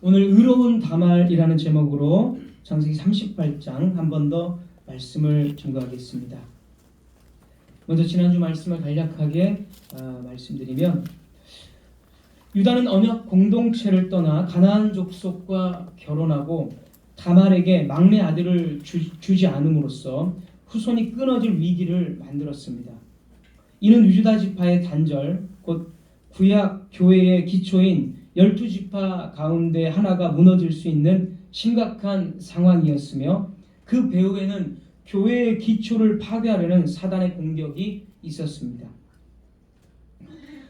오늘 의로운 다말이라는 제목으로 창세기 38장 한 번 더 말씀을 증거하겠습니다. 먼저 지난주 말씀을 간략하게 말씀드리면, 유다는 언약 공동체를 떠나 가나안 족속과 결혼하고 다말에게 막내 아들을 주지 않음으로써 후손이 끊어질 위기를 만들었습니다. 이는 유다 지파의 단절, 곧 구약 교회의 기초인 12지파 가운데 하나가 무너질 수 있는 심각한 상황이었으며, 그 배후에는 교회의 기초를 파괴하려는 사단의 공격이 있었습니다.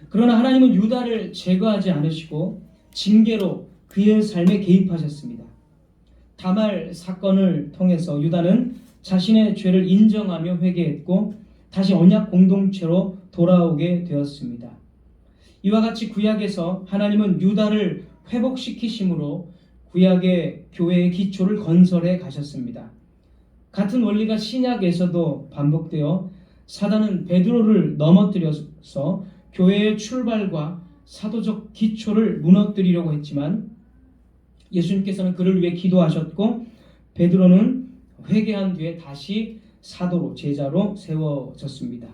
그러나 하나님은 유다를 제거하지 않으시고 징계로 그의 삶에 개입하셨습니다. 다말 사건을 통해서 유다는 자신의 죄를 인정하며 회개했고 다시 언약 공동체로 돌아오게 되었습니다. 이와 같이 구약에서 하나님은 유다를 회복시키심으로 구약의 교회의 기초를 건설해 가셨습니다. 같은 원리가 신약에서도 반복되어 사단은 베드로를 넘어뜨려서 교회의 출발과 사도적 기초를 무너뜨리려고 했지만 예수님께서는 그를 위해 기도하셨고 베드로는 회개한 뒤에 다시 사도로, 제자로 세워졌습니다.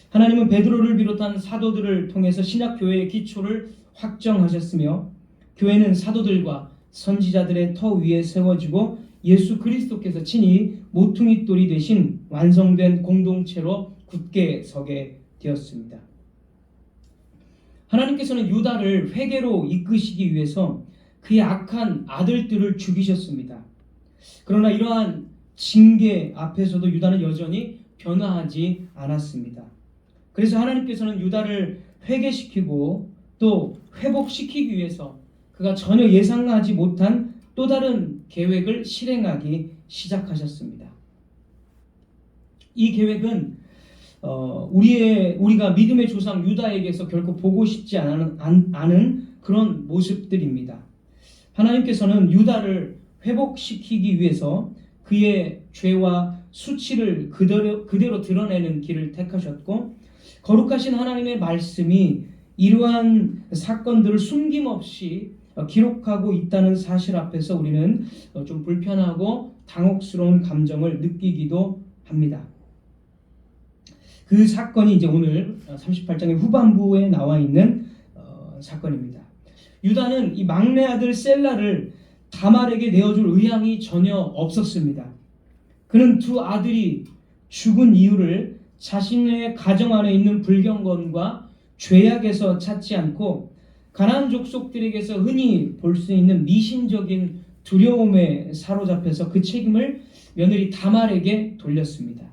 하나님은 베드로를 비롯한 사도들을 통해서 신약 교회의 기초를 확정하셨으며, 교회는 사도들과 선지자들의 터 위에 세워지고 예수 그리스도께서 친히 모퉁이 돌이 되신 완성된 공동체로 굳게 서게 되었습니다. 하나님께서는 유다를 회개로 이끄시기 위해서 그의 악한 아들들을 죽이셨습니다. 그러나 이러한 징계 앞에서도 유다는 여전히 변화하지 않았습니다. 그래서 하나님께서는 유다를 회개시키고 또 회복시키기 위해서 그가 전혀 예상하지 못한 또 다른 계획을 실행하기 시작하셨습니다. 이 계획은 우리가 믿음의 조상 유다에게서 결코 보고 싶지 않은 그런 모습들입니다. 하나님께서는 유다를 회복시키기 위해서 그의 죄와 수치를 그대로 드러내는 길을 택하셨고, 거룩하신 하나님의 말씀이 이러한 사건들을 숨김없이 기록하고 있다는 사실 앞에서 우리는 좀 불편하고 당혹스러운 감정을 느끼기도 합니다. 그 사건이 이제 오늘 38장의 후반부에 나와 있는 사건입니다. 유다는 이 막내 아들 셀라를 다말에게 내어줄 의향이 전혀 없었습니다. 그는 두 아들이 죽은 이유를 자신의 가정 안에 있는 불경건과 죄악에서 찾지 않고 가나안 족속들에게서 흔히 볼 수 있는 미신적인 두려움에 사로잡혀서 그 책임을 며느리 다말에게 돌렸습니다.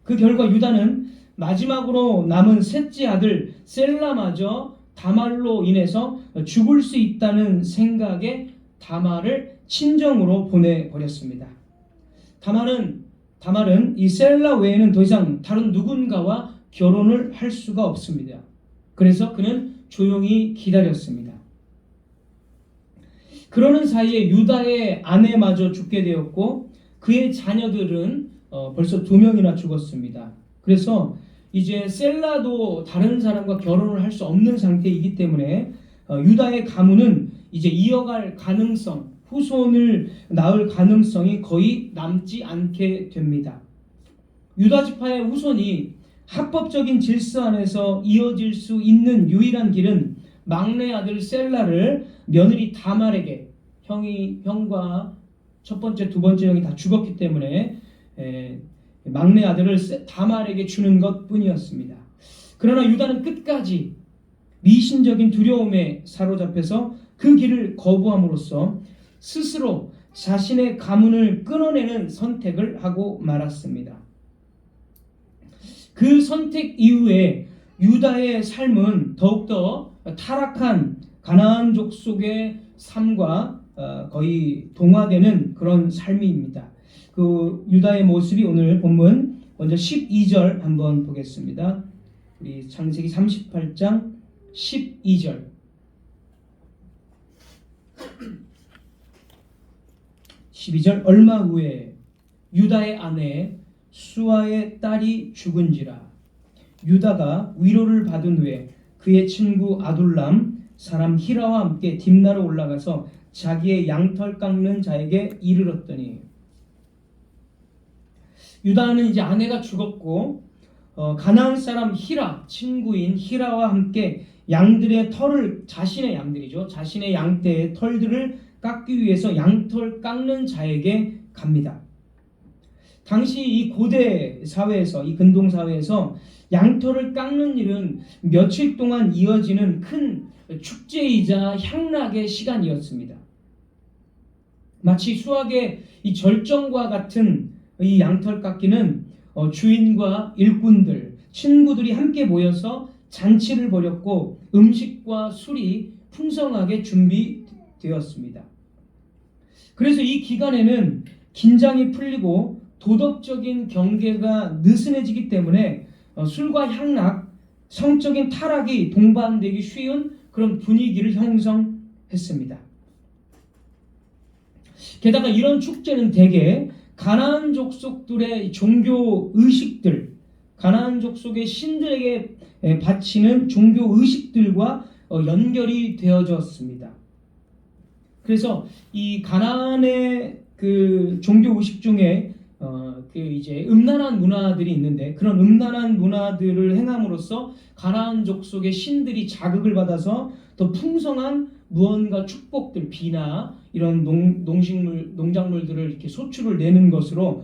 그 결과 유다는 마지막으로 남은 셋째 아들 셀라마저 다말로 인해서 죽을 수 있다는 생각에 다말을 친정으로 보내버렸습니다. 다말은 이 셀라 외에는 더 이상 다른 누군가와 결혼을 할 수가 없습니다. 그래서 그는 조용히 기다렸습니다. 그러는 사이에 유다의 아내마저 죽게 되었고 그의 자녀들은 벌써 2명이나 죽었습니다. 그래서 이제 셀라도 다른 사람과 결혼을 할 수 없는 상태이기 때문에 유다의 가문은 이제 이어갈 가능성, 후손을 낳을 가능성이 거의 남지 않게 됩니다. 유다 지파의 후손이 합법적인 질서 안에서 이어질 수 있는 유일한 길은 막내 아들 셀라를 며느리 다말에게, 형과 첫 번째, 두 번째 형이 다 죽었기 때문에 막내 아들을 다말에게 주는 것뿐이었습니다. 그러나 유다는 끝까지 미신적인 두려움에 사로잡혀서 그 길을 거부함으로써 스스로 자신의 가문을 끊어내는 선택을 하고 말았습니다. 그 선택 이후에 유다의 삶은 더욱더 타락한 가나안 족속의 삶과 거의 동화되는 그런 삶입니다. 그 유다의 모습이 오늘 본문 먼저 12절 한번 보겠습니다. 우리 창세기 38장 12절. 얼마 후에 유다의 아내 수아의 딸이 죽은지라. 유다가 위로를 받은 후에 그의 친구 아둘람 사람 히라와 함께 딥나로 올라가서 자기의 양털 깎는 자에게 이르렀더니. 유다는 이제 아내가 죽었고 가나안 사람 히라, 친구인 히라와 함께 양들의 털을, 자신의 양들이죠, 자신의 양떼의 털들을 깎기 위해서 양털 깎는 자에게 갑니다. 당시 이 고대 사회에서, 이 근동 사회에서 양털을 깎는 일은 며칠 동안 이어지는 큰 축제이자 향락의 시간이었습니다. 마치 수학의 이 절정과 같은 이 양털 깎기는 주인과 일꾼들, 친구들이 함께 모여서 잔치를 벌였고 음식과 술이 풍성하게 준비되었습니다. 그래서 이 기간에는 긴장이 풀리고 도덕적인 경계가 느슨해지기 때문에 술과 향락, 성적인 타락이 동반되기 쉬운 그런 분위기를 형성했습니다. 게다가 이런 축제는 대개 가나안 족속들의 종교 의식들, 가나안 족속의 신들에게 바치는 종교 의식들과 연결이 되어졌습니다. 그래서 이 가나안의 그 종교 의식 중에 이제 음란한 문화들이 있는데, 그런 음란한 문화들을 행함으로써 가나안 족속의 신들이 자극을 받아서 더 풍성한 무언가 축복들, 비나 이런 농작물들을 이렇게 소출을 내는 것으로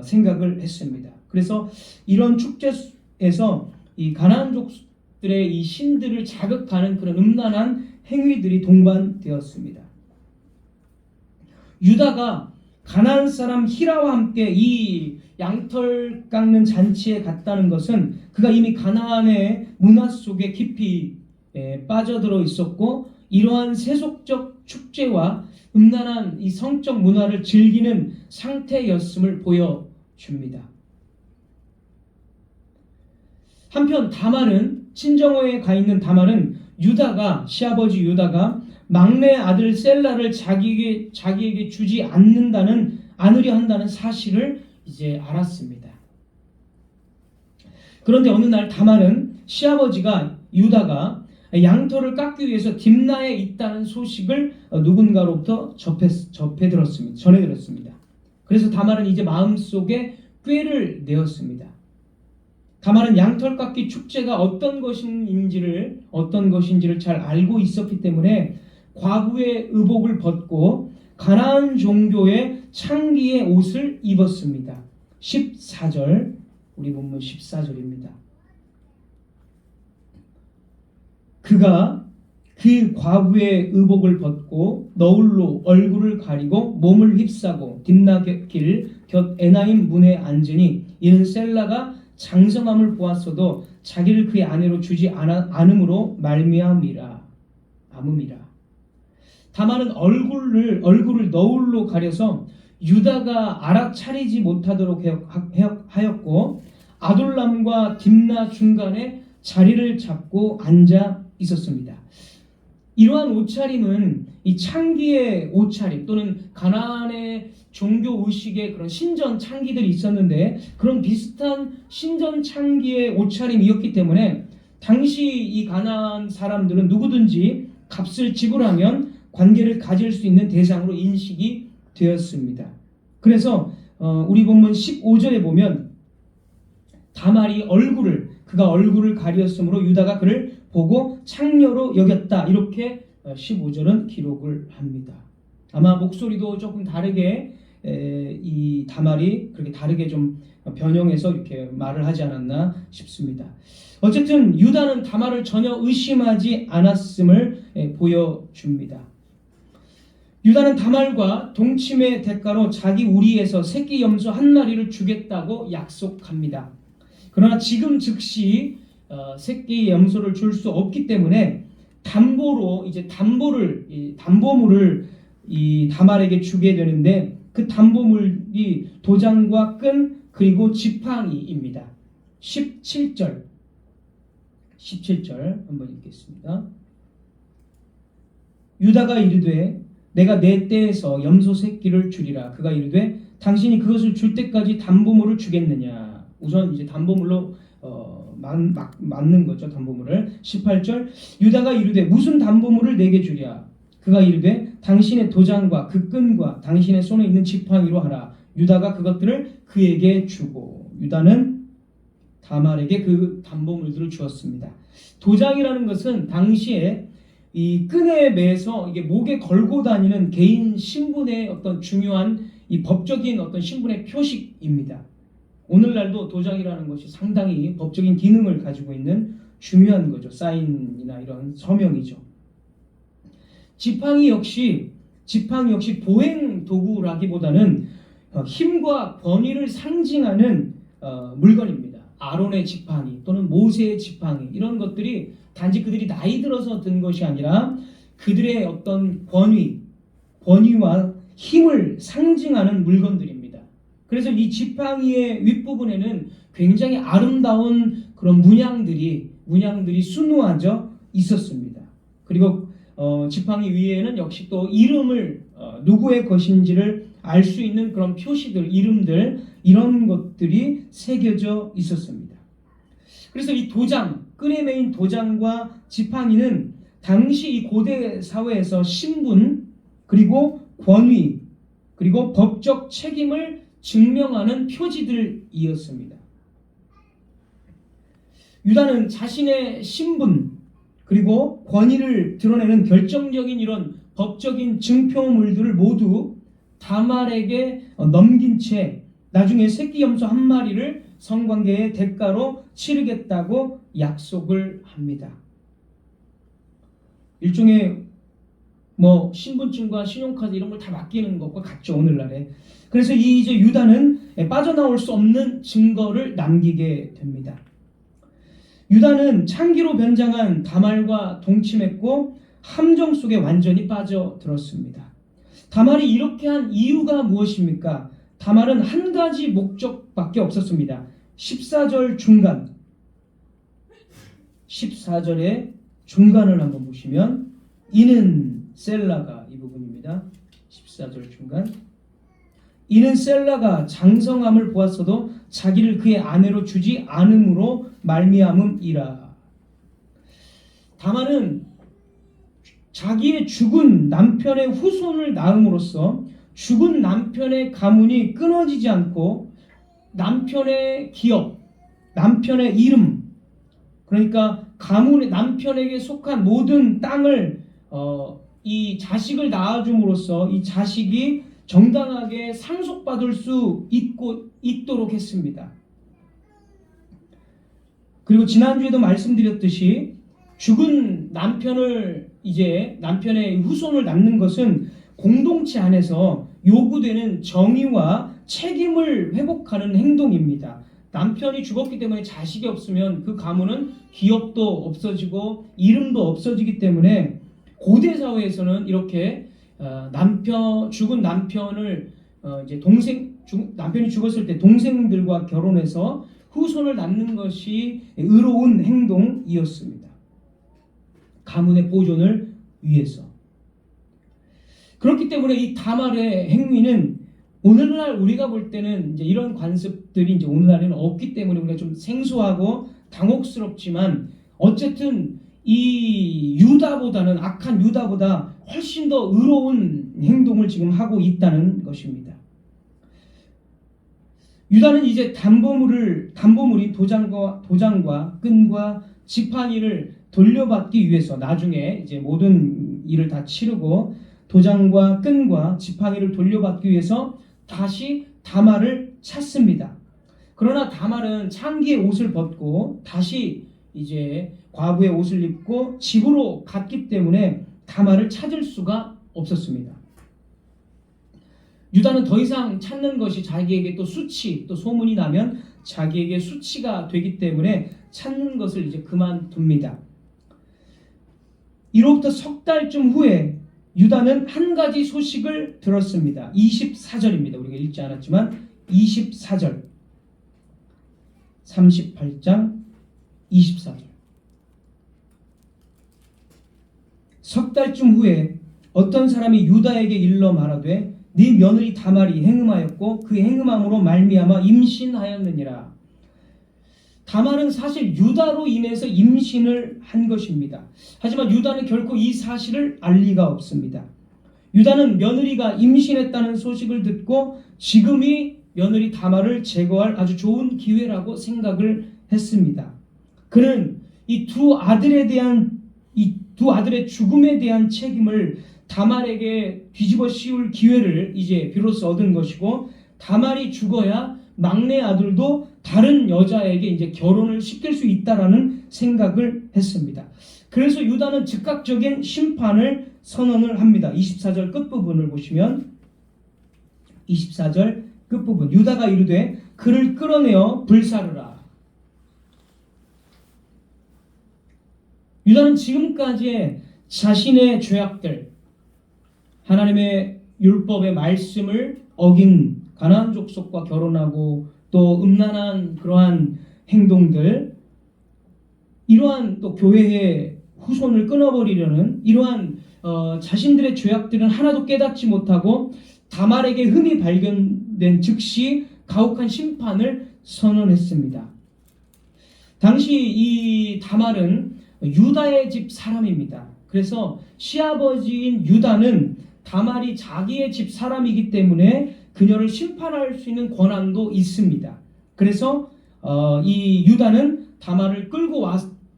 생각을 했습니다. 그래서 이런 축제에서 이 가나안 족들의 이 신들을 자극하는 그런 음란한 행위들이 동반되었습니다. 유다가 가나안 사람 히라와 함께 이 양털 깎는 잔치에 갔다는 것은 그가 이미 가나안의 문화 속에 깊이 빠져들어 있었고, 이러한 세속적 축제와 음란한 이 성적 문화를 즐기는 상태였음을 보여줍니다. 한편 다말은, 친정어에 가 있는 다말은 유다가, 시아버지 유다가 막내 아들 셀라를 자기에게 주지 않으려 한다는 사실을 이제 알았습니다. 그런데 어느 날 다말은 시아버지가, 유다가 양털을 깎기 위해서 딥나에 있다는 소식을 누군가로부터 전해 들었습니다. 그래서 다말은 이제 마음속에 꾀를 내었습니다. 다말은 양털 깎기 축제가 어떤 것인지를 잘 알고 있었기 때문에 과부의 의복을 벗고 가나안 종교의 창기의 옷을 입었습니다. 14절, 우리 본문 14절입니다. 그가 그 과부의 의복을 벗고 너울로 얼굴을 가리고 몸을 휩싸고 딥나길 곁 에나임 문에 앉으니, 이는 셀라가 장성함을 보았어도 자기를 그의 아내로 주지 않음으로 말미암이라. 다말은 얼굴을 너울로 가려서 유다가 알아차리지 못하도록 하였고, 아둘람과 딥나 중간에 자리를 잡고 앉아 있었습니다. 이러한 옷차림은 이 창기의 옷차림, 또는 가나안의 종교 의식의 그런 신전 창기들이 있었는데, 그런 비슷한 신전 창기의 옷차림이었기 때문에 당시 이 가나안 사람들은 누구든지 값을 지불하면 관계를 가질 수 있는 대상으로 인식이 되었습니다. 그래서 우리 본문 15절에 보면 다말이 그가 얼굴을 가리었으므로 유다가 그를 보고 창녀로 여겼다, 이렇게 15절은 기록을 합니다. 아마 목소리도 조금 다르게 이 다말이 그렇게 다르게 좀 변형해서 이렇게 말을 하지 않았나 싶습니다. 어쨌든 유다는 다말을 전혀 의심하지 않았음을 보여줍니다. 유다는 다말과 동침의 대가로 자기 우리에서 새끼 염소 한 마리를 주겠다고 약속합니다. 그러나 지금 즉시 새끼 염소를 줄 수 없기 때문에 담보로 이제 담보물을 이 다말에게 주게 되는데, 그 담보물이 도장과 끈 그리고 지팡이입니다. 17절 한번 읽겠습니다. 유다가 이르되 내가 내 떼에서 염소 새끼를 주리라. 그가 이르되 당신이 그것을 줄 때까지 담보물을 주겠느냐. 우선 이제 담보물로 맞는 거죠, 담보물을. 18절 유다가 이르되 무슨 담보물을 내게 주랴. 그가 이르되 당신의 도장과 그 끈과 당신의 손에 있는 지팡이로 하라. 유다가 그것들을 그에게 주고 유다는 다말에게 그 담보물들을 주었습니다. 도장이라는 것은 당시에 이 끈에 매서 이게 목에 걸고 다니는 개인 신분의 어떤 중요한 이 법적인 어떤 신분의 표식입니다. 오늘날도 도장이라는 것이 상당히 법적인 기능을 가지고 있는 중요한 거죠. 사인이나 이런 서명이죠. 지팡이 역시 보행 도구라기보다는 힘과 권위를 상징하는 물건입니다. 아론의 지팡이 또는 모세의 지팡이 이런 것들이 단지 그들이 나이 들어서 든 것이 아니라 그들의 어떤 권위와 힘을 상징하는 물건들입니다. 그래서 이 지팡이의 윗부분에는 굉장히 아름다운 그런 문양들이 수놓아져 있었습니다. 그리고 지팡이 위에는 역시 또 이름을 누구의 것인지를 알 수 있는 그런 표시들, 이름들 이런 것들이 새겨져 있었습니다. 그래서 이 도장, 끈에 매인 도장과 지팡이는 당시 이 고대 사회에서 신분 그리고 권위 그리고 법적 책임을 증명하는 표지들이었습니다. 유다는 자신의 신분 그리고 권위를 드러내는 결정적인 이런 법적인 증표물들을 모두 다말에게 넘긴 채 나중에 새끼 염소 한 마리를 성관계의 대가로 치르겠다고 약속을 합니다. 일종의 신분증과 신용카드 이런 걸 다 맡기는 것과 같죠, 오늘날에. 그래서 이제 유다는 빠져나올 수 없는 증거를 남기게 됩니다. 유다는 창기로 변장한 다말과 동침했고 함정 속에 완전히 빠져들었습니다. 다말이 이렇게 한 이유가 무엇입니까? 다말은 한 가지 목적밖에 없었습니다. 14절14절의 중간을 한번 보시면 이는 셀라가 이 부분입니다. 14절 중간. 이는 셀라가 장성함을 보았어도 자기를 그의 아내로 주지 않음으로 말미암음이라. 다말은 자기의 죽은 남편의 후손을 낳음으로써 죽은 남편의 가문이 끊어지지 않고 남편의 기업, 남편의 이름, 그러니까 가문의 남편에게 속한 모든 땅을 이 자식을 낳아줌으로써 이 자식이 정당하게 상속받을 수 있도록 했습니다. 그리고 지난주에도 말씀드렸듯이 죽은 남편의 후손을 낳는 것은 공동체 안에서 요구되는 정의와 책임을 회복하는 행동입니다. 남편이 죽었기 때문에 자식이 없으면 그 가문은 기업도 없어지고 이름도 없어지기 때문에 고대 사회에서는 이렇게 죽은 남편을 남편이 죽었을 때 동생들과 결혼해서 후손을 낳는 것이 의로운 행동이었습니다. 가문의 보존을 위해서. 그렇기 때문에 이 다말의 행위는 오늘날 우리가 볼 때는 이제 이런 관습들이 이제 오늘날에는 없기 때문에 우리가 좀 생소하고 당혹스럽지만 어쨌든 이 악한 유다보다 훨씬 더 의로운 행동을 지금 하고 있다는 것입니다. 유다는 이제 담보물인 도장과 끈과 지팡이를 돌려받기 위해서 나중에 이제 모든 일을 다 치르고 도장과 끈과 지팡이를 돌려받기 위해서 다시 다말을 찾습니다. 그러나 다말은 창기의 옷을 벗고 다시 이제 과부의 옷을 입고 집으로 갔기 때문에 다말을 찾을 수가 없었습니다. 유다는 더 이상 찾는 것이 자기에게 또 소문이 나면 자기에게 수치가 되기 때문에 찾는 것을 이제 그만둡니다. 이로부터 석 달쯤 후에 유다는 한 가지 소식을 들었습니다. 24절입니다. 우리가 읽지 않았지만 24절 38장 24절. 석 달쯤 후에 어떤 사람이 유다에게 일러 말하되 네 며느리 다말이 행음하였고 그 행음함으로 말미암아 임신하였느니라. 다말은 사실 유다로 인해서 임신을 한 것입니다. 하지만 유다는 결코 이 사실을 알 리가 없습니다. 유다는 며느리가 임신했다는 소식을 듣고 지금이 며느리 다말을 제거할 아주 좋은 기회라고 생각을 했습니다. 그는 이 두 아들의 죽음에 대한 책임을 다말에게 뒤집어 씌울 기회를 이제 비로소 얻은 것이고, 다말이 죽어야 막내 아들도 다른 여자에게 이제 결혼을 시킬 수 있다라는 생각을 했습니다. 그래서 유다는 즉각적인 심판을 선언을 합니다. 24절 끝부분을 보시면 24절 끝부분, 유다가 이르되 그를 끌어내어 불사르라. 유다는 지금까지 자신의 죄악들, 하나님의 율법의 말씀을 어긴 가나안 족속과 결혼하고 또 음란한 그러한 행동들, 이러한 또 교회의 후손을 끊어버리려는 이러한 자신들의 죄악들은 하나도 깨닫지 못하고 다말에게 흠이 발견된 즉시 가혹한 심판을 선언했습니다. 당시 이 다말은 유다의 집 사람입니다. 그래서 시아버지인 유다는 다말이 자기의 집 사람이기 때문에 그녀를 심판할 수 있는 권한도 있습니다. 그래서 이 유다는 다말을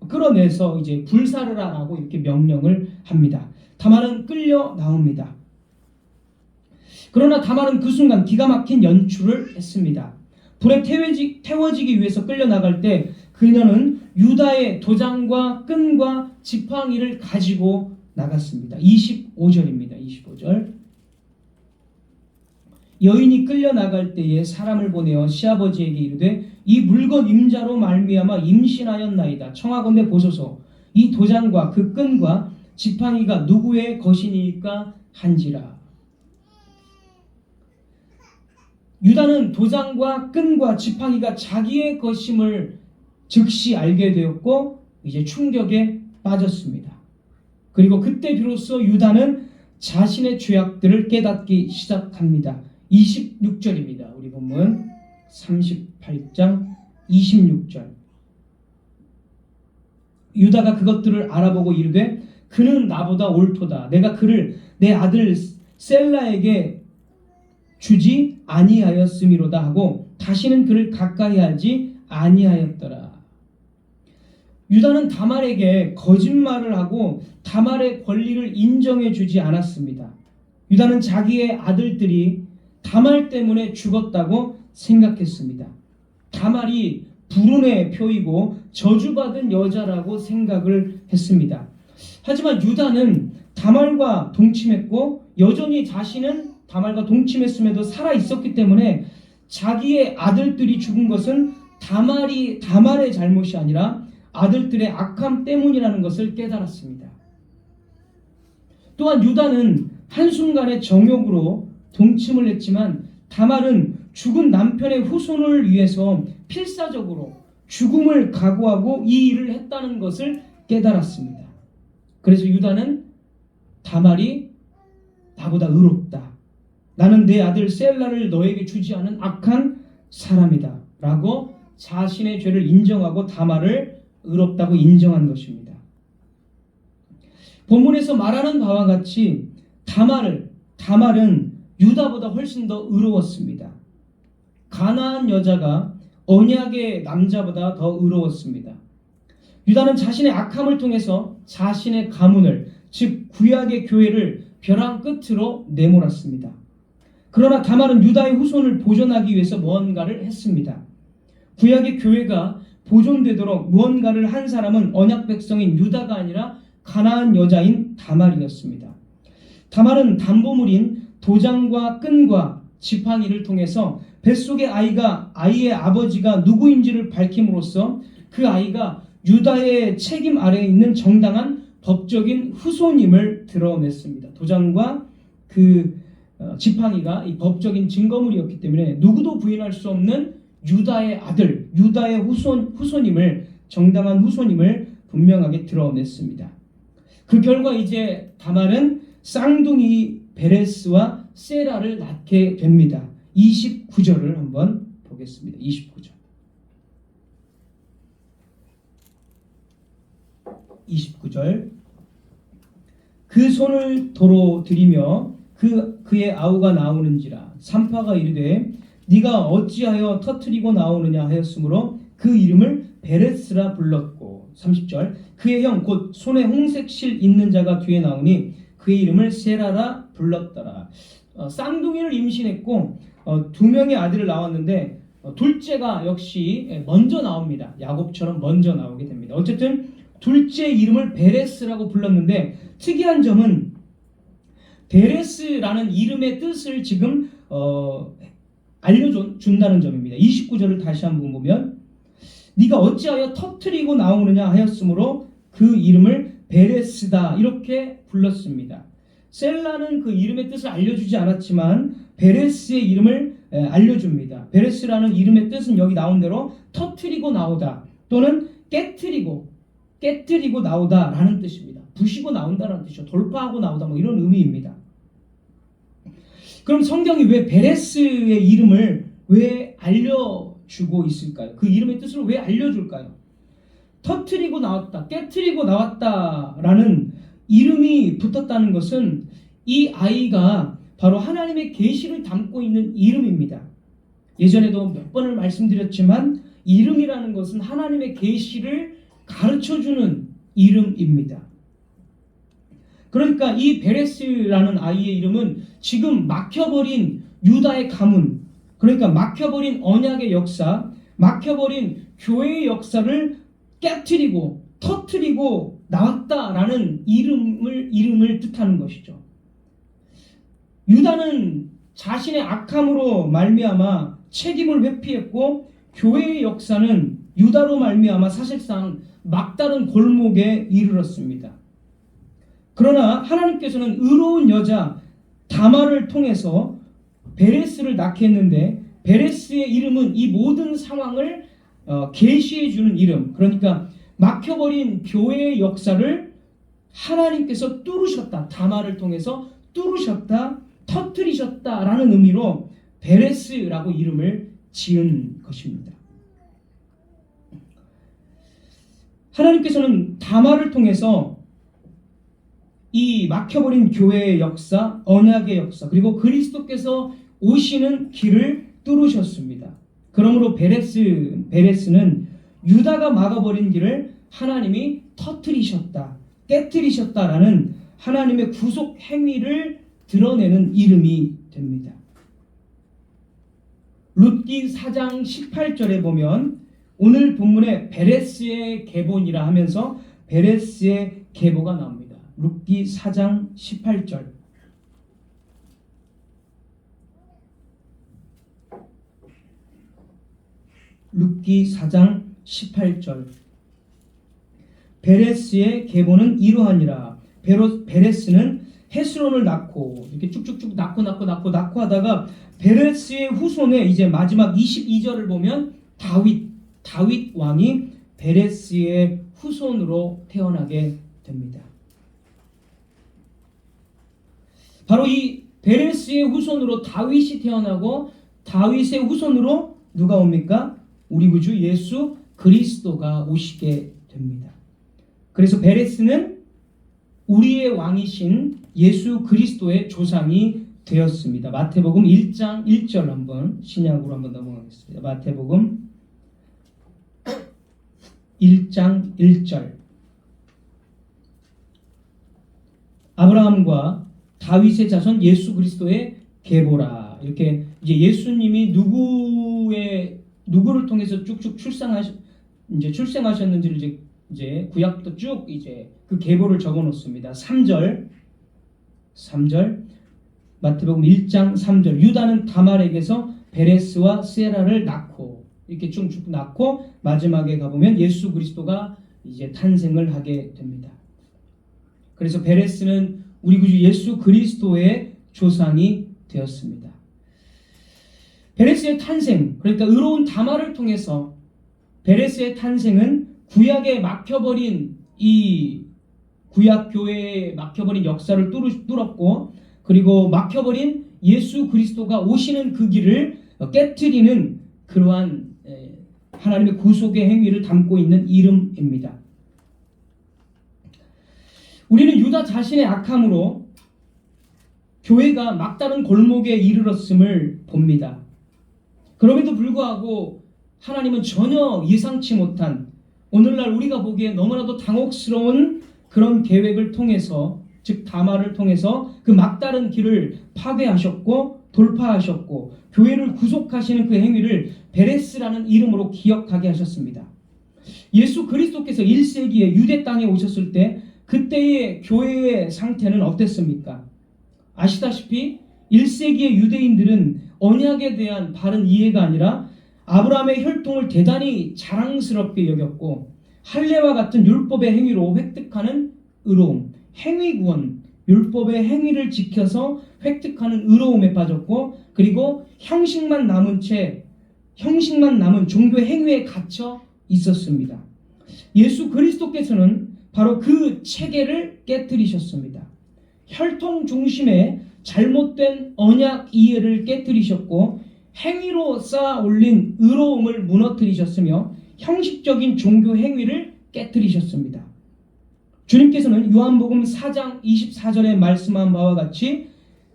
끌어내서 이제 불사르라라고 이렇게 명령을 합니다. 다말은 끌려 나옵니다. 그러나 다말은 그 순간 기가 막힌 연출을 했습니다. 불에 태워지기 위해서 끌려 나갈 때 그녀는 유다의 도장과 끈과 지팡이를 가지고 나갔습니다. 25절입니다. 25절. 여인이 끌려 나갈 때에 사람을 보내어 시아버지에게 이르되 이 물건 임자로 말미암아 임신하였나이다. 청하건대 보소서. 이 도장과 그 끈과 지팡이가 누구의 것이니까 한지라. 유다는 도장과 끈과 지팡이가 자기의 것임을 즉시 알게 되었고 이제 충격에 빠졌습니다. 그리고 그때 비로소 유다는 자신의 죄악들을 깨닫기 시작합니다. 26절입니다. 우리 본문 38장 26절. 유다가 그것들을 알아보고 이르되 그는 나보다 옳도다. 내가 그를 내 아들 셀라에게 주지 아니하였음이로다 하고 다시는 그를 가까이 하지 아니하였더라. 유다는 다말에게 거짓말을 하고 다말의 권리를 인정해 주지 않았습니다. 유다는 자기의 아들들이 다말 때문에 죽었다고 생각했습니다. 다말이 불운의 표이고 저주받은 여자라고 생각을 했습니다. 하지만 유다는 다말과 동침했고 여전히 자신은 다말과 동침했음에도 살아 있었기 때문에 자기의 아들들이 죽은 것은 다말의 잘못이 아니라 아들들의 악함 때문이라는 것을 깨달았습니다. 또한 유다는 한순간의 정욕으로 동침을 했지만 다말은 죽은 남편의 후손을 위해서 필사적으로 죽음을 각오하고 이 일을 했다는 것을 깨달았습니다. 그래서 유다는 다말이 나보다 의롭다. 나는 내 아들 셀라를 너에게 주지 않은 악한 사람이다. 라고 자신의 죄를 인정하고 다말을 의롭다고 인정한 것입니다. 본문에서 말하는 바와 같이 다말은 유다보다 훨씬 더 의로웠습니다. 가나안 여자가 언약의 남자보다 더 의로웠습니다. 유다는 자신의 악함을 통해서 자신의 가문을, 즉 구약의 교회를 벼랑 끝으로 내몰았습니다. 그러나 다말은 유다의 후손을 보존하기 위해서 무언가를 했습니다. 구약의 교회가 보존되도록 무언가를 한 사람은 언약 백성인 유다가 아니라 가나안 여자인 다말이었습니다. 다말은 담보물인 도장과 끈과 지팡이를 통해서 뱃속의 아이의 아버지가 누구인지를 밝힘으로써 그 아이가 유다의 책임 아래에 있는 정당한 법적인 후손임을 드러냈습니다. 도장과 그 지팡이가 이 법적인 증거물이었기 때문에 누구도 부인할 수 없는 유다의 아들, 유다의 후손임을, 정당한 후손임을 분명하게 드러냈습니다. 그 결과 이제 다말은 쌍둥이 베레스와 세라를 낳게 됩니다. 29절을 한번 보겠습니다. 29절. 29절 그 손을 도로 들이며 그의 아우가 나오는지라 산파가 이르되 네가 어찌하여 터뜨리고 나오느냐 하였으므로 그 이름을 베레스라 불렀고 30절 그의 형 곧 손에 홍색 실 있는 자가 뒤에 나오니 그의 이름을 세라라 불렀더라. 쌍둥이를 임신했고 두 명의 아들을 낳았는데 둘째가 역시 먼저 나옵니다. 야곱처럼 먼저 나오게 됩니다. 어쨌든 둘째 이름을 베레스라고 불렀는데 특이한 점은 베레스라는 이름의 뜻을 지금 알려준다는 점입니다. 29절을 다시 한번 보면 네가 어찌하여 터뜨리고 나오느냐 하였으므로 그 이름을 베레스다 이렇게 불렀습니다. 셀라는 그 이름의 뜻을 알려주지 않았지만 베레스의 이름을 알려줍니다. 베레스라는 이름의 뜻은 여기 나온 대로 터뜨리고 나오다 또는 깨뜨리고 나오다라는 뜻입니다. 부시고 나온다라는 뜻이죠. 돌파하고 나오다 뭐 이런 의미입니다. 그럼 성경이 왜 베레스의 이름을 왜 알려주고 있을까요? 그 이름의 뜻을 왜 알려줄까요? 터뜨리고 나왔다, 깨뜨리고 나왔다라는 이름이 붙었다는 것은 이 아이가 바로 하나님의 계시를 담고 있는 이름입니다. 예전에도 몇 번을 말씀드렸지만 이름이라는 것은 하나님의 계시를 가르쳐주는 이름입니다. 그러니까 이 베레스라는 아이의 이름은 지금 막혀버린 유다의 가문, 그러니까 막혀버린 언약의 역사, 막혀버린 교회의 역사를 깨트리고 터트리고 나왔다라는 이름을 뜻하는 것이죠. 유다는 자신의 악함으로 말미암아 책임을 회피했고 교회의 역사는 유다로 말미암아 사실상 막다른 골목에 이르렀습니다. 그러나 하나님께서는 의로운 여자 다말을 통해서 베레스를 낳게 했는데 베레스의 이름은 이 모든 상황을 계시해 주는 이름, 그러니까 막혀버린 교회의 역사를 하나님께서 뚫으셨다, 다말을 통해서 뚫으셨다, 터뜨리셨다라는 의미로 베레스라고 이름을 지은 것입니다. 하나님께서는 다말을 통해서 이 막혀버린 교회의 역사, 언약의 역사, 그리고 그리스도께서 오시는 길을 뚫으셨습니다. 그러므로 베레스는 유다가 막아버린 길을 하나님이 터뜨리셨다, 깨뜨리셨다라는 하나님의 구속 행위를 드러내는 이름이 됩니다. 룻기 4장 18절에 보면 오늘 본문에 베레스의 계보니라 하면서 베레스의 계보가 나옵니다. 룻기 4장 18절. 룻기 4장 18절. 베레스의 계보는 이러하니라. 베레스는 헤스론을 낳고 이렇게 쭉쭉쭉 낳고 하다가 베레스의 후손에 이제 마지막 22절을 보면 다윗 왕이 베레스의 후손으로 태어나게 됩니다. 바로 이 베레스의 후손으로 다윗이 태어나고 다윗의 후손으로 누가 옵니까? 우리 구주 예수 그리스도가 오시게 됩니다. 그래서 베레스는 우리의 왕이신 예수 그리스도의 조상이 되었습니다. 마태복음 1장 1절 한번 신약으로 한번 넘어가겠습니다. 마태복음 1장 1절. 아브라함과 다윗의 자손 예수 그리스도의 계보라. 이렇게 이제 예수님이 누구를 통해서 쭉쭉 출생하셨는지를 이제 구약도 쭉 이제 그 계보를 적어 놓습니다. 3절 마태복음 1장 3절. 유다는 다말에게서 베레스와 세라를 낳고 이렇게 쭉쭉 낳고 마지막에 가보면 예수 그리스도가 이제 탄생을 하게 됩니다. 그래서 베레스는 우리 구주 예수 그리스도의 조상이 되었습니다. 베레스의 탄생, 그러니까 의로운 다말을 통해서 베레스의 탄생은 구약에 막혀버린 이 구약 교회에 막혀버린 역사를 뚫었고, 그리고 막혀버린 예수 그리스도가 오시는 그 길을 깨트리는 그러한 하나님의 구속의 행위를 담고 있는 이름입니다. 우리는 유다 자신의 악함으로 교회가 막다른 골목에 이르렀음을 봅니다. 그럼에도 불구하고 하나님은 전혀 예상치 못한, 오늘날 우리가 보기에 너무나도 당혹스러운 그런 계획을 통해서, 즉 다말을 통해서 그 막다른 길을 파괴하셨고 돌파하셨고 교회를 구속하시는 그 행위를 베레스라는 이름으로 기억하게 하셨습니다. 예수 그리스도께서 1세기에 유대 땅에 오셨을 때 그때의 교회의 상태는 어땠습니까? 아시다시피 1세기의 유대인들은 언약에 대한 바른 이해가 아니라 아브라함의 혈통을 대단히 자랑스럽게 여겼고 할례와 같은 율법의 행위로 획득하는 의로움, 행위구원, 율법의 행위를 지켜서 획득하는 의로움에 빠졌고, 그리고 형식만 남은 종교 행위에 갇혀 있었습니다. 예수 그리스도께서는 바로 그 체계를 깨뜨리셨습니다. 혈통 중심의 잘못된 언약 이해를 깨뜨리셨고 행위로 쌓아 올린 의로움을 무너뜨리셨으며 형식적인 종교 행위를 깨뜨리셨습니다. 주님께서는 요한복음 4장 24절에 말씀한 바와 같이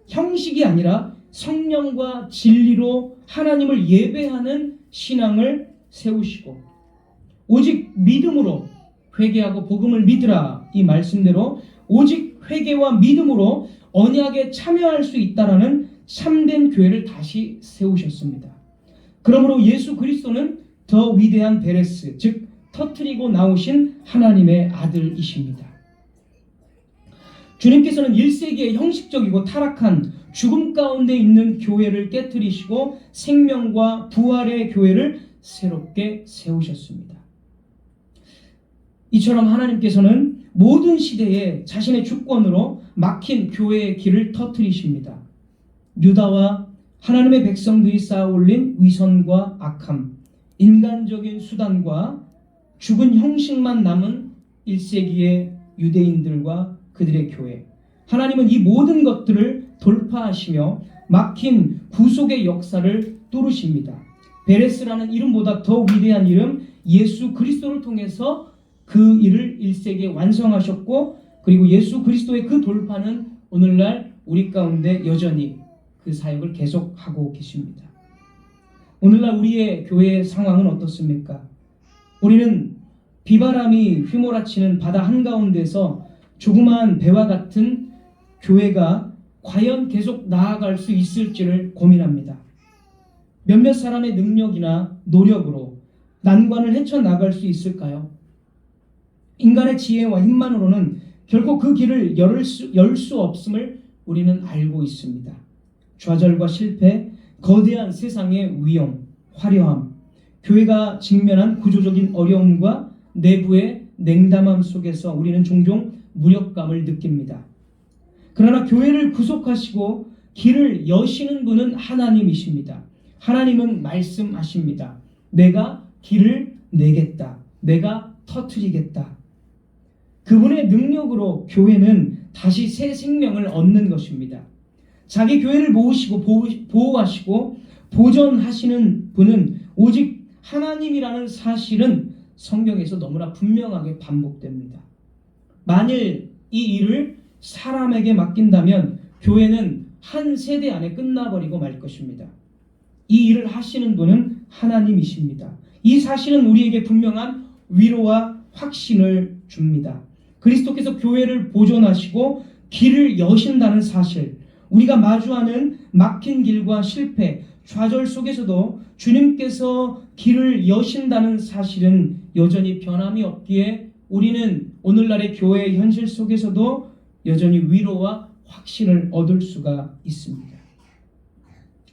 형식이 아니라 성령과 진리로 하나님을 예배하는 신앙을 세우시고 오직 믿음으로 회개하고 복음을 믿으라, 이 말씀대로 오직 회개와 믿음으로 언약에 참여할 수 있다라는 참된 교회를 다시 세우셨습니다. 그러므로 예수 그리스도는 더 위대한 베레스, 즉 터뜨리고 나오신 하나님의 아들이십니다. 주님께서는 1세기의 형식적이고 타락한 죽음 가운데 있는 교회를 깨뜨리시고 생명과 부활의 교회를 새롭게 세우셨습니다. 이처럼 하나님께서는 모든 시대에 자신의 주권으로 막힌 교회의 길을 터뜨리십니다. 유다와 하나님의 백성들이 쌓아 올린 위선과 악함, 인간적인 수단과 죽은 형식만 남은 1세기의 유대인들과 그들의 교회, 하나님은 이 모든 것들을 돌파하시며 막힌 구속의 역사를 뚫으십니다. 베레스라는 이름보다 더 위대한 이름 예수 그리스도를 통해서 그 일을 1세기에 완성하셨고, 그리고 예수 그리스도의 그 돌파는 오늘날 우리 가운데 여전히 그 사역을 계속하고 계십니다. 오늘날 우리의 교회의 상황은 어떻습니까? 우리는 비바람이 휘몰아치는 바다 한가운데서 조그마한 배와 같은 교회가 과연 계속 나아갈 수 있을지를 고민합니다. 몇몇 사람의 능력이나 노력으로 난관을 헤쳐나갈 수 있을까요? 인간의 지혜와 힘만으로는 결코 그 길을 열 수 없음을 우리는 알고 있습니다. 좌절과 실패, 거대한 세상의 위험, 화려함, 교회가 직면한 구조적인 어려움과 내부의 냉담함 속에서 우리는 종종 무력감을 느낍니다. 그러나 교회를 구속하시고 길을 여시는 분은 하나님이십니다. 하나님은 말씀하십니다. 내가 길을 내겠다. 내가 터뜨리겠다. 그분의 능력으로 교회는 다시 새 생명을 얻는 것입니다. 자기 교회를 모으시고 보호하시고 보존하시는 분은 오직 하나님이라는 사실은 성경에서 너무나 분명하게 반복됩니다. 만일 이 일을 사람에게 맡긴다면 교회는 한 세대 안에 끝나버리고 말 것입니다. 이 일을 하시는 분은 하나님이십니다. 이 사실은 우리에게 분명한 위로와 확신을 줍니다. 그리스도께서 교회를 보존하시고 길을 여신다는 사실, 우리가 마주하는 막힌 길과 실패, 좌절 속에서도 주님께서 길을 여신다는 사실은 여전히 변함이 없기에 우리는 오늘날의 교회의 현실 속에서도 여전히 위로와 확신을 얻을 수가 있습니다.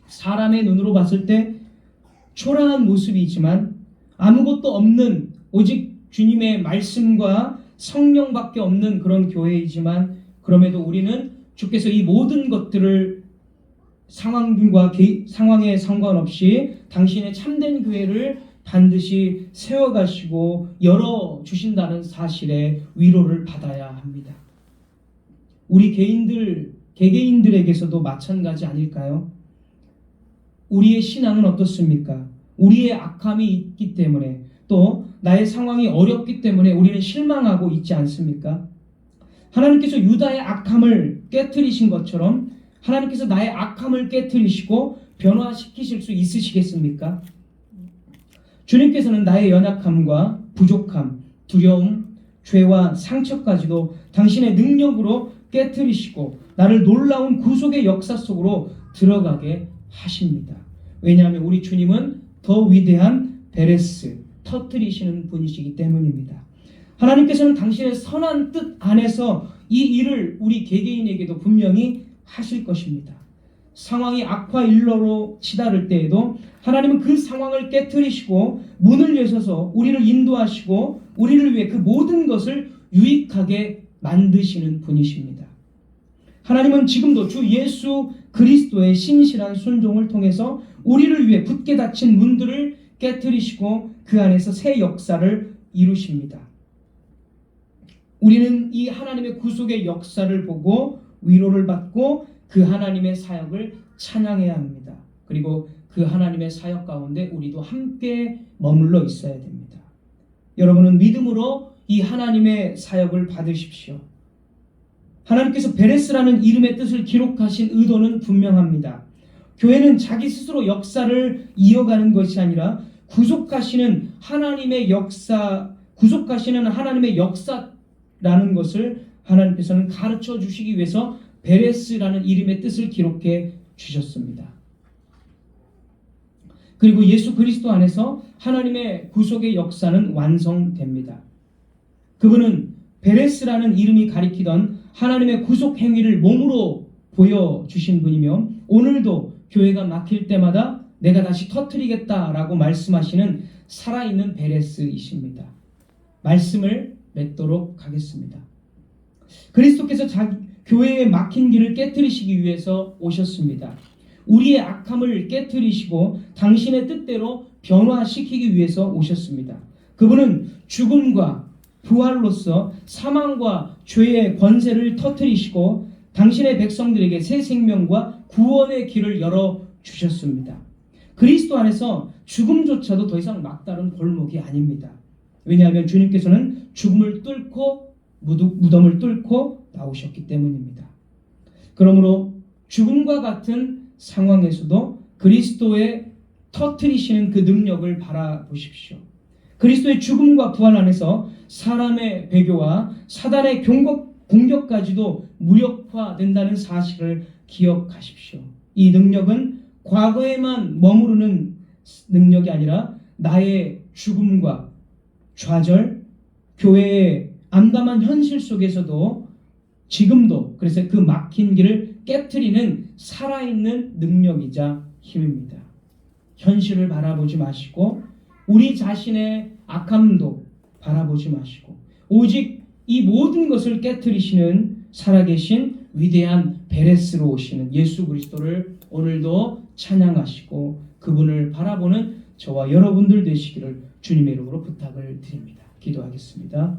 사람의 눈으로 봤을 때 초라한 모습이지만 아무것도 없는 오직 주님의 말씀과 성령밖에 없는 그런 교회이지만, 그럼에도 우리는 주께서 이 모든 것들을 상황에 상관없이 당신의 참된 교회를 반드시 세워가시고 열어주신다는 사실에 위로를 받아야 합니다. 우리 개개인들에게서도 마찬가지 아닐까요? 우리의 신앙은 어떻습니까? 우리의 악함이 있기 때문에, 또 나의 상황이 어렵기 때문에 우리는 실망하고 있지 않습니까? 하나님께서 유다의 악함을 깨뜨리신 것처럼 하나님께서 나의 악함을 깨뜨리시고 변화시키실 수 있으시겠습니까? 주님께서는 나의 연약함과 부족함, 두려움, 죄와 상처까지도 당신의 능력으로 깨뜨리시고 나를 놀라운 구속의 역사 속으로 들어가게 하십니다. 왜냐하면 우리 주님은 더 위대한 베레스, 터뜨리시는 분이시기 때문입니다. 하나님께서는 당신의 선한 뜻 안에서 이 일을 우리 개개인에게도 분명히 하실 것입니다. 상황이 악화 일로로 치달을 때에도 하나님은 그 상황을 깨뜨리시고 문을 여셔서 우리를 인도하시고 우리를 위해 그 모든 것을 유익하게 만드시는 분이십니다. 하나님은 지금도 주 예수 그리스도의 신실한 순종을 통해서 우리를 위해 굳게 닫힌 문들을 깨뜨리시고 그 안에서 새 역사를 이루십니다. 우리는 이 하나님의 구속의 역사를 보고 위로를 받고 그 하나님의 사역을 찬양해야 합니다. 그리고 그 하나님의 사역 가운데 우리도 함께 머물러 있어야 됩니다. 여러분은 믿음으로 이 하나님의 사역을 받으십시오. 하나님께서 베레스라는 이름의 뜻을 기록하신 의도는 분명합니다. 교회는 자기 스스로 역사를 이어가는 것이 아니라 구속하시는 하나님의 역사라는 것을 하나님께서는 가르쳐 주시기 위해서 베레스라는 이름의 뜻을 기록해 주셨습니다. 그리고 예수 그리스도 안에서 하나님의 구속의 역사는 완성됩니다. 그분은 베레스라는 이름이 가리키던 하나님의 구속 행위를 몸으로 보여주신 분이며 오늘도 교회가 막힐 때마다 내가 다시 터뜨리겠다라고 말씀하시는 살아있는 베레스이십니다. 말씀을 맺도록 하겠습니다. 그리스도께서 교회의 막힌 길을 깨뜨리시기 위해서 오셨습니다. 우리의 악함을 깨뜨리시고 당신의 뜻대로 변화시키기 위해서 오셨습니다. 그분은 죽음과 부활로서 사망과 죄의 권세를 터뜨리시고 당신의 백성들에게 새 생명과 구원의 길을 열어주셨습니다. 그리스도 안에서 죽음조차도 더 이상 막다른 골목이 아닙니다. 왜냐하면 주님께서는 죽음을 뚫고 무덤을 뚫고 나오셨기 때문입니다. 그러므로 죽음과 같은 상황에서도 그리스도의 터뜨리시는 그 능력을 바라보십시오. 그리스도의 죽음과 부활 안에서 사람의 배교와 사단의 공격까지도 무력화된다는 사실을 기억하십시오. 이 능력은 과거에만 머무르는 능력이 아니라 나의 죽음과 좌절, 교회의 암담한 현실 속에서도 지금도 그래서 그 막힌 길을 깨트리는 살아있는 능력이자 힘입니다. 현실을 바라보지 마시고 우리 자신의 악함도 바라보지 마시고 오직 이 모든 것을 깨트리시는 살아계신 위대한 베레스로 오시는 예수 그리스도를 오늘도 찬양하시고 그분을 바라보는 저와 여러분들 되시기를 주님의 이름으로 부탁을 드립니다. 기도하겠습니다.